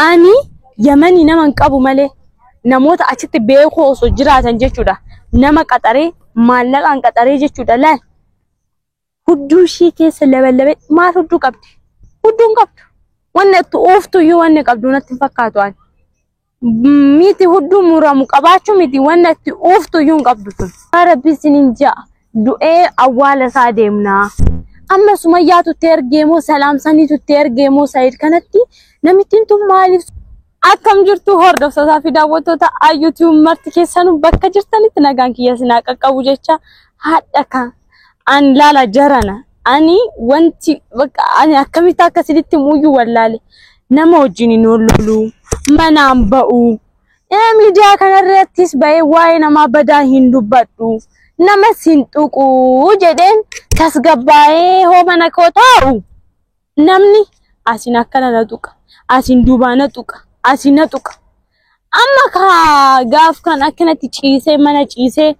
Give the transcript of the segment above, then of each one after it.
Ani Yamani naman qabu malee namoota achitti beekoo osoo jiraatan jechuudha. Nama qaxaree maallaqaan qaxaree jechuudha laal. Hudduu ishii keessa labalabee maal hudduu qabdi? Hudduun qabdu. Wanni itti ooftu iyyuu wanni qabdu natti hin fakkaatu ani. Miti hudduu muramu qabaachuu miti wanni itti ooftu iyyuu hin qabdu tun. Rabbi isiniin ja'a du'ee awwaala isaa deemnaa. Amma Sumayyaatu itti ergeemoo salaamsaniitu itti ergeemoo Saayid kanatti namittiin tun maaliif akkam jirtu hordoftootaa fi daawwattoota YouTube marti keessanuu bakka jirtanitti nagaan kiyya sinaa qaqqabu jecha haadha kan an laala jarana ani wanti ani akkamitti akkasitti muuyyu wallaale nama wajjin hin oollu manaan ba'u miidiyaa kanarrattis ba'ee waa'ee nama badaa hin dubbadhu nama sin tuqu jedheen tasgabbaa'ee hoo mana koo taa'u namni asin akkana na tuqa asin dubaana tuqa asina tuqa amma ka gaaf kan akkanatti ciisee mana ciisee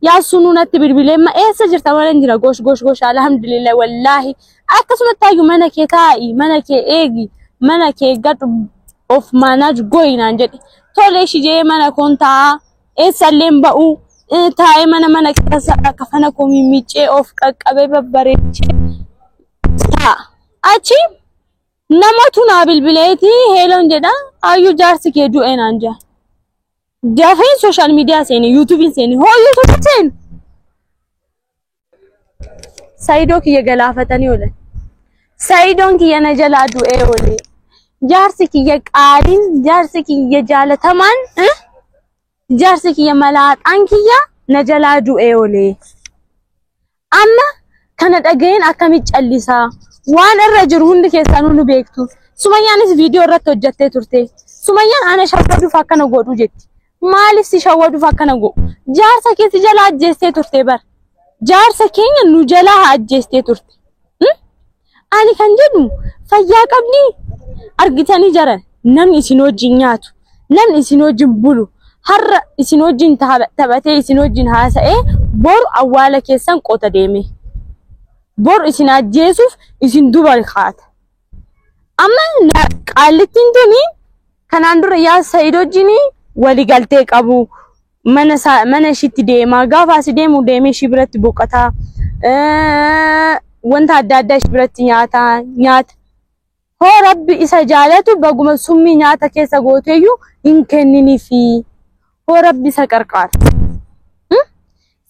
yaa sununatti bilbilee ma eessa jirta waan jira gosh alhamdulillah wallahi akkasumatti ayyu mana kee taa'i mana kee eegi mana kee gad of manage goinaan jedhe tole shijee mana koon taa'a eessalleen ba'u taa'ee mana keessa kafana koo mimmiicee of qaqqabee babbareechee taa'a achi namatu na bilbileeti heelon jedha ayyu jaarsi kee du'e naan jaa dafee social media seeni YouTube seeni ho YouTube seeni Saayidoo kiyya galaafatanii oolan Saayidoon kiyya na jalaa du'ee oole jaarsi kiyya qaaliin jaarsi kiyya jaalatamaan jaarsi kiyya malaaxaan kiyya na jalaa du'ee oole amma kana dhageen akkamitti callisaa waan irra jiru hundi keessanuu nu beektu Sumayyaanis viidiyoo irratti hojjattee turte Sumayyaan ana shawwaduuf akkana godhu jetti maaliif si shawwaduuf akkana godhu jaarsa keessa jala ajjeestee turte bar jaarsa keenya nu jala ajjeestee turte ani kan jedhu fayyaa qabni argitanii jaran namni isin wajjin nyaatu namni isin wajjin bulu har'a isin wajjin taphatee isin wajjin haasa'ee bor awwaala keessan qota deeme bor isin ajjeesuuf isin duba kaata amma qaalittiin tuni kanaan dura yaa Saayid wajjin wali galtee qabu mana ishiitti deema gaafa asi deemu deemee ishii biratti boqotaa wanta adda addaa ishii biratti nyaata hoo rabbi isa jaalatu baguma summii nyaata keessa gooteeyyuu hin kenniniifi hoo rabbi isa qarqaara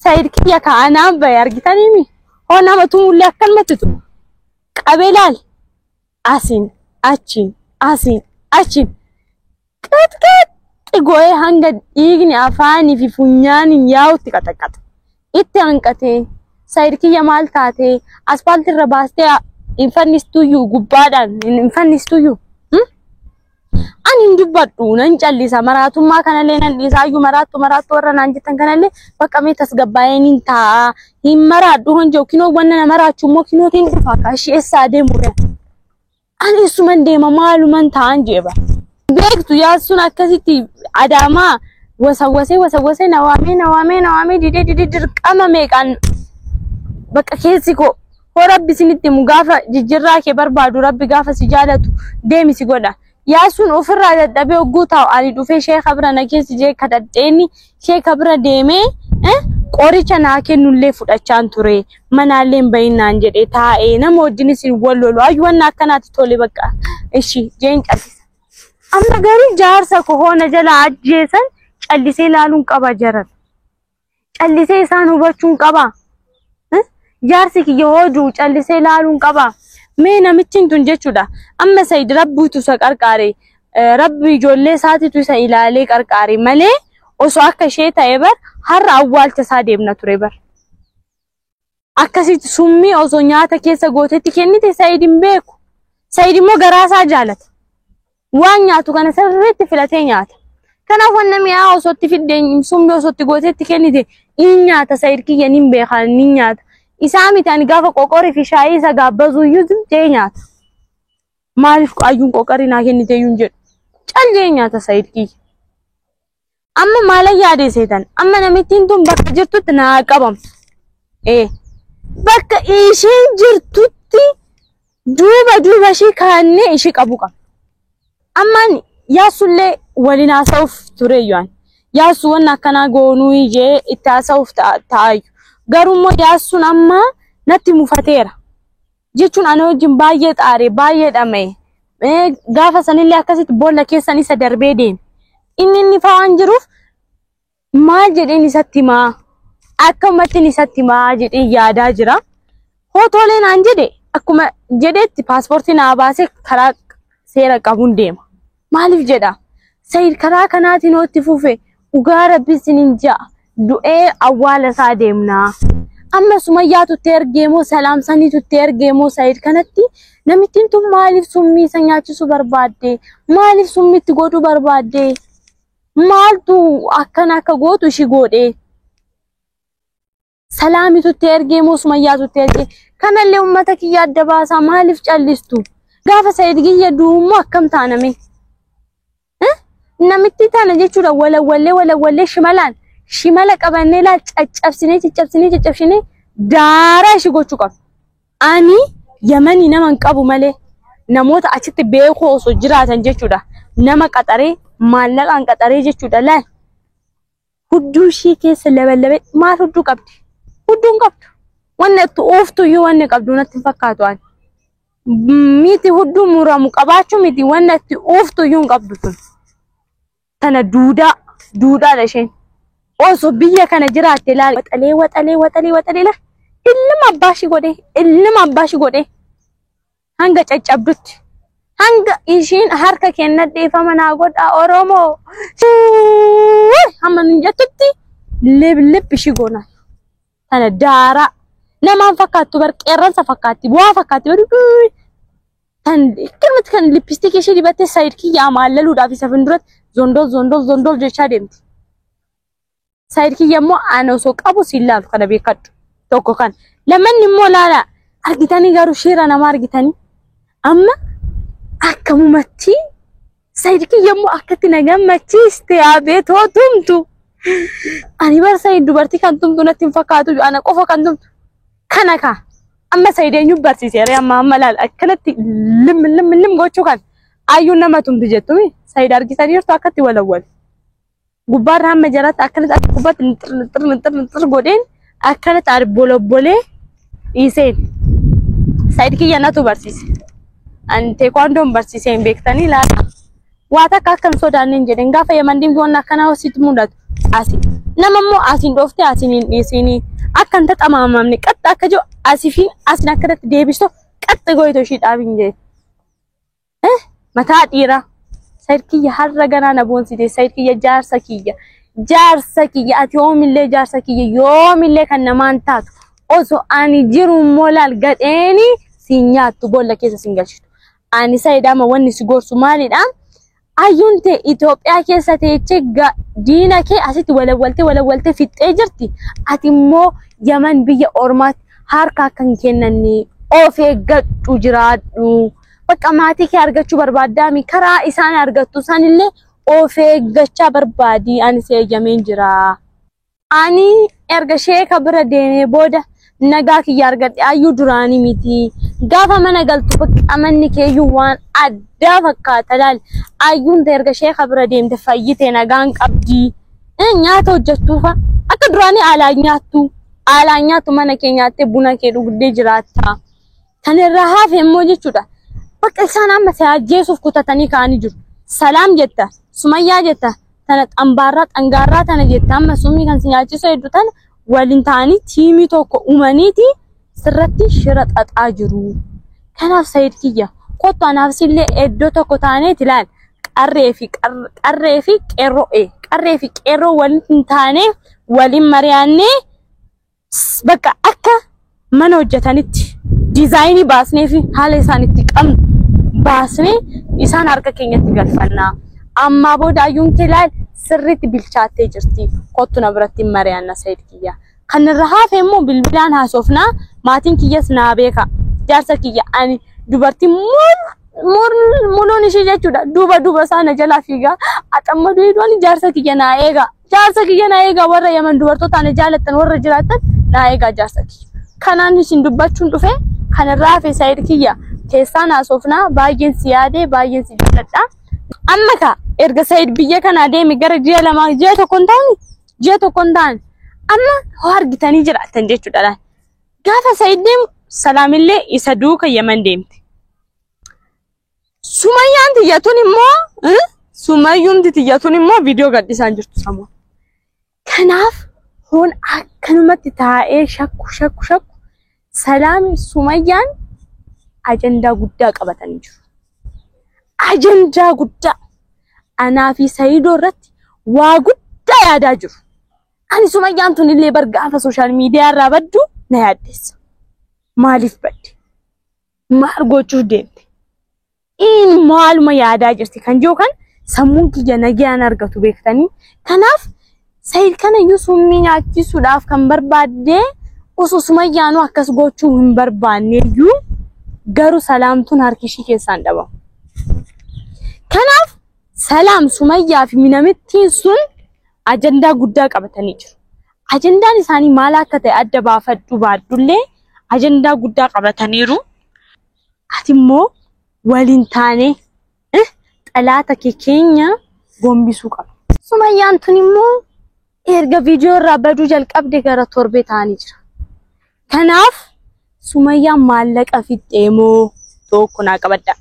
Saayid kiyya ka'anaan bahe argitaniimi hoo nama tumullee akkanumatti tu qabee laal asin achin qixqixi go'ee hanga dhiigni afaanii fi funyaaniin yaa'utti qaxaqata itti hanqatee Saayid kiyya maal taatee aspaaltii irra baastee infannistuyyuu gubbaadhaan infannistuyyuu ani hin dubbadhu nan callisa maraatummaa kanallee nan dhiisaayyuu maraattu warra naan jettan kanallee bakka mee tasgabbaa'een hin taa'a hin maraadhu honjoo kinoo wanna na maraachuu immoo kinootiin dhufa kaashii eessaa deemudha ani isuman deema maaluman ta'an jeeba beektu yaasuun akkasitti adaamaa wasawwasee nawaamee didee dirqama meeqaan bakka keessi koo hoo rabbi isinitti mu gaafa jijjirraa kee barbaadu rabbi gaafa si jaalatu deemi si godha yaasuun ofirraa dadhabee ogguu taa'u ani dhufee sheeka bira na keessi jee kadhadheeni sheeka bira deemee qoricha naa kennullee fudhachaan ture manaallee bayinnaan jedhee taa'ee nama wajjinis wal lolu ayyu wanna akkanaatti tole bakka ishi jeen callisa amma garuu jaarsa koo hoona jala ajjeesan callisee ilaaluun qaba jaran callisee isaan hubachuun qaba jaarsi kiyya hoojuu callisee ilaaluun qaba mee namichin tun jechuudha amma Saayid rabbiitu isa qarqaare rabbi ijoollee isaatiitu isa ilaalee qarqaare malee osoo akka ishee ta'e bar har'a awwaalcha isaa deemna ture bar akkasitti summii osoo nyaata keessa gootetti kennite Saayid hin beeku Saayid immoo garaa isaa jaalata waan nyaatu kana sirriitti filatee nyaata kanaaf wanna mi'aa osoo itti fiddeen summii osoo itti gootetti kennite in nyaata Saayid kiyya nin beekan nin nyaata isaa miti ani gaafa qoqorii fi shaayii isa gaabbazuuyyuu jee nyaata maaliif ayyuun qoqorii naa kennite iyyuu jedhu callee nyaata Saayid kiyya amma maala yaade seetan amma namittiin tun bakka jirtutti naa qabamtu bakka isheen jirtutti duuba ishii kaannee ishii qabu qaba amma yaasulle walina sauf tureeyyan yaasu wanna kana goonu ije itta sauf ta'ayu garummo yaasun amma natti mufateera jechuun ana wajjin baay'ee xaare baay'ee dhame gaafa sanillee akkasitti boolla keessan isa darbee deem inni fa'aan jiruuf maal jedheen isatti maa akkamatti isatti maa jedhee yaadaa jira hotoleen aan jedhe akkuma jedhetti paaspoortii naa baasee karaa seera qabuun deema maaliif jedha sayid karaa kanaatiin ootti fufe ugaa rabbi sinin ja'a du'ee awwaala isaa deemnaa amma sumayyaatu tergeemo salaam saniitu tergeemo sayid kanatti namittiin tun maaliif summii isa nyaachisu barbaadde maaliif summitti godhu barbaadde maaltu akkana akka gootu ishi godhe salaamitu tergeemo sumayyaatu terge kanallee ummata kiyya adda baasaa maaliif callistu gaafa sayid giyya duumu akkam taaname namitti taana jechuudha walawallee shimala qabannee la caccabsine daara ishi gochuu qabu ani yamani naman qabu malee namoota achitti beekoo osoo jiraatan jechuudha nama qaxaree maallaqaan qaxaree jechuudha la hudduu ishii keessa laballabe maal hudduu qabdi hudduun qabdu wanne itti ooftu yoo wanne qabdu natti fakkaatu ani miti hudduu muramu qabaachuu miti wanne itti ooftu yoo qabdu tun tana duudaa isheen osoo biyya kana jiraatte laal waxalee la ilma abbaashi godhe hanga caccabdutti hanga ishiin harka kennadheefama naa godha oromoo hamma ninjatutti lib ishi goona tana daara namaan fakkaattu bar qeerransa fakkaatti bu'aa fakkaatti badu tan kirmit kan lipstick ishii dibatte sayid kiyya maallaluudhaaf isa funduratti zondol jechaa deemti sayid kiyya immoo ana osoo qabu sillaaf kana beekadhu tokko kan lamanni immoo laala argitanii garuu shiira nama argitanii amma akkamumatti sayid kiyya immoo akkatti na gammachiiste yaabee tootumtu ani bar sayid dubartii kan tumtu natti hin fakkaatu ana qofa kan tumtu kana ka amma sayid eenyu barsiiseere amma laal akkanatti lim gochuu kan ayyuun nama tumtu jettumi sayid argitaniirtu akkatti walawwal gubbaarra hamma jaraatti akkanatti gubbatti nixir godheen akkanatti arbolobbolee dhiiseen sayid kiyya natu barsiise ani teekwaandoon barsiisee hin beektanii laata waa takka akkam sodaanneen jedhen gaafa yaman deemtu waan akkanaa hositti mudatu asi nama immoo asiin dhooftee asiin hin dhiisini akkan taxamaamamne qaxxa akka jiru asifiin asiin akkanatti deebisto qaxxa goyito ishii dhaabin jedhe mataa dhiiraa sayid kiyya har'a ganaa na boonsite sayid kiyya jaarsa kiyya ati yoomillee jaarsa kiyya yoomillee kan namaan taatu osoo ani jiru immoo laal gadheeni siin nyaattu boolla keessa siin galchitu ani sayidaama wanni si gorsu maalidha ayyuun ta'e Itoophiyaa keessa teechee diina kee asitti walawwaltee fixxee jirti ati immoo yaman biyya ormaatti harka akkan kennanni of eeggadhu jiraadhu bakka maatii kee argachuu barbaaddaami karaa isaan argattu sanillee of eeggachaa barbaadi ani seeyyameen jira ani erga sheeka bira deemee booda nagaa kiyya argadhe ayyuu duraanii miti gaafa mana galtu bakka manni keeyyuu waan addaa fakkaata laal ayyuun ta'e erga sheeka bira deemte fayyite nagaan qabdi nyaata hojjettuufa akka duraanii aalaa nyaattu mana kee nyaattee buna kee dhugdee jiraatta kan irraa hafe immoo jechuudha bakka isaan amma saajjeesuuf kutatanii kaanii jiru salaam jetta sumayyaa jetta tana xangaarraa tana jetta amma summii kan si nyaachisu hedduu tana waliin ta'anii tiimii tokko uumaniiti sirratti shira xaxaa jiru kanaaf sayid kiyya kottu anaaf sillee iddoo tokko taaneeti laal qarree fi qeerroo waliin taanee waliin mari'annee bakka akka mana hojjetanitti dizaayinii baasnee fi haala isaanitti qabnu baasnee isaan harka keenyatti galfannaa amma booda ayyuun kee laal sirriitti bilchaattee jirti kottu na biratti mari'anna sayid kiyya kan irra hafe immoo bilbilaan haasofnaa maatiin kiyyas naa beeka jaarsa kiyya ani dubartii muluun ishii jechuudha duuba sana jalaa fiigaa axammadu hedduun jaarsa kiyya naa eega warra yaman dubartoota ana jaalattan warra jiraatan naa eega jaarsa kiyya kanaan isin dubbachuun dhufe kan irraa hafe sayid kiyya keessaan haasofnaa baay'een si yaade baay'een si jaalladha amma ka erga Said biyya kana deemi gara ji'a lama ji'a tokko ta'an amma argitanii jiraatan jechuudha. Gaafa Said deemu Salaamillee isa duuka Yemen deemte. Sumayyaan tiyyatuun immoo viidiyoo gadhiisaan jirtu sammuu. Kanaaf hon akkanumatti taa'ee shakku Salaam Sumayyaan ajandaa guddaa qabatanii jiru. Ajandaa guddaa anaa fi Saidoo irratti waa guddaa yaadaa jiru. Ani Sumayyaan tunillee bargaafa sooshaal miidiyaa irraa baddu na yaaddeessa. Maaliif badde? Maal gochuuf deemte? Maaluma yaadaa jirti kan jiru kan sammuun kiyya nagaan argatu beektanii. Kanaaf Said kana iyyuu summii nyaachisuudhaaf kan barbaadde osoo Sumayyaanuu akkas gochuu hin barbaanne iyyuu garuu Salaamtuun harki ishii keessaan dhabamu. Kanaaf Salaam Sumayyaa fi Minamittiin sun ajandaa guddaa qabatanii jiru. Ajandaan isaanii maal akka ta'e adda baafadhu baaddullee ajandaa guddaa qabataniiru. Ati immoo waliin taane xalaata keenya gombisuu qaba. Sumayyaan tun immoo erga viidiyoo irraa baduu jalqabde gara torbee ta'anii jira. Kanaaf Sumayyaan maallaqa fixxee moo tokko naa qabadda.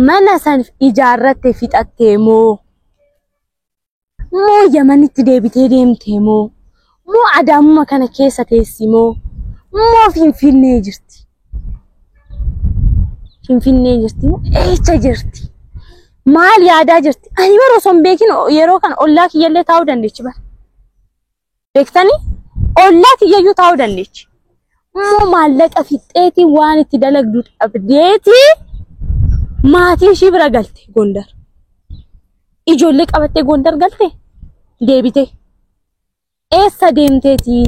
Mana san ijaarratte fixattee moo Yemenitti deebitee deemtee moo Adaamuma kana keessa teessi moo Finfinnee jirti? Finfinnee jirti moo eessa jirti? Maal yaadaa jirti? Ani baroo son beekin yeroo kan ollaa kiyyallee taa'uu dandeechi bara. Beektanii? Ollaa kiyyayyuu taa'uu dandeechi. Maallaqa fixxeetii waan itti dalagdu dhabdeeti maatii ishii bira galte Gondar. Ijoollee qabattee Gondar galte deebite. Eessa deemteeti?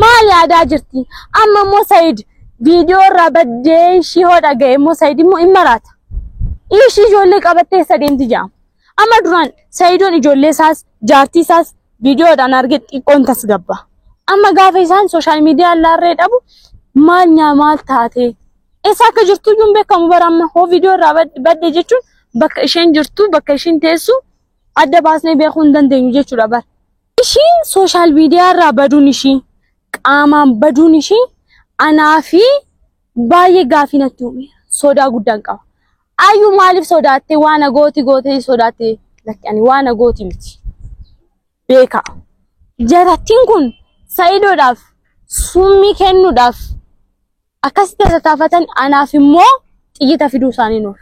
Maal yaadaa jirti? Amma immoo Said viidiyoo irraa baddee ishii hodha ga'e immoo Said immoo hin maraata. Ishii ijoollee qabattee eessa deemti jaama? Amma duraan Saidoon ijoollee isaas jaartii isaas viidiyoodhaan arge xiqqoon tasgabba. Amma gaafa isaan sooshaal miidiyaa laarree dhabu maal taate? Eessa akka jirtu iyyuu beekamu bara amma hoo viidiyoo irraa badde jechuun bakka isheen jirtu bakka isheen teessu adda baasnee beekuu hin dandeenyu jechuudha bara. Ishiin sooshaal miidiyaa irraa baduun ishii qaamaan baduun ishii anaa fi baay'ee gaafii natti uume sodaa guddaan qaba. Ayyuu maaliif sodaatte waan gootee sodaatte lakkani waan gooti miti. Beeka. Jarattiin kun Saidoodhaaf summii kennuudhaaf akkasitti tattaafatan anaaf immoo xiyyita fiduu isaanii nuuf.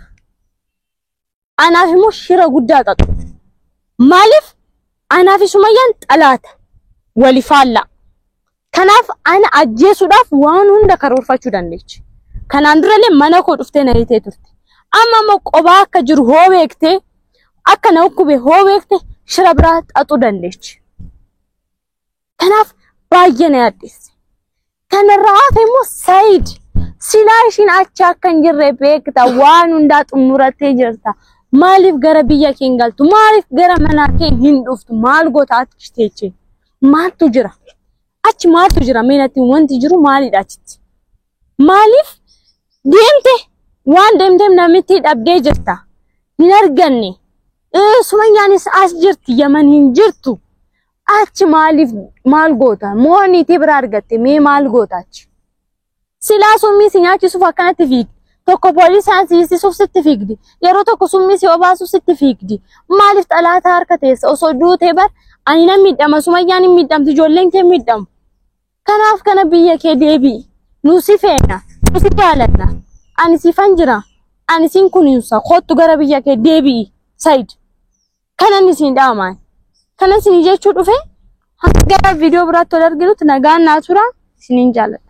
Anaaf immoo shira guddaa qabu. Maaliif anaaf Sumayyaan xalaata walifaalla. Kanaaf ana ajjeesuudhaaf waan hunda karoorfachuu dandeechi. Kanaan durallee mana koo dhuftee na hiitee turte. Amma immoo qobaa akka jiru hoo beekte akka na ukkube hoo beekte shira biraa xaxuu dandeechi. Kanaaf baay'ee na yaaddeesse. Kanarraa hafe immoo Said silaa ishiin achi akka hin jirre beekta waan hundaa xumurattee jirta. Maaliif gara biyya kee hin galtu? Maaliif gara mana kee hin dhuftu? Maal goota achi teechee? Maaltu jira? Achi maaltu jira? Meenatti wanti jiru maalidha achitti? Maaliif deemte? Waan deemteef namitti dhabdee jirta. Hin arganne. Sumayyaanis as jirti Yemen hin jirtu. Achi maaliif maal goota? Mooniitii bira argatte mee maal goota achi? Silaa summii si nyaachisuuf akkanatti fiigdi. Tokko poolisaan siisisuuf sitti fiigdi. Yeroo tokko summii si obaasuuf sitti fiigdi. Maaliif xalaata harka teessa? Osoo duutee bar ani nan miidhama Sumayyaan hin miidhamti ijoolleen kee miidhamu. Kanaaf kana biyya kee deebi'i. Nu si feena. Nu si jaalanna. Ani siifan jira. Ani siin kunuunsa. Kottu gara biyya kee deebi'i. Said. Kanan isin dhaamaan. Kanan isin jechuu dhufe hanga viidiyoo biraatti wal arginutti nagaan naa tura. Isiniin jaaladha.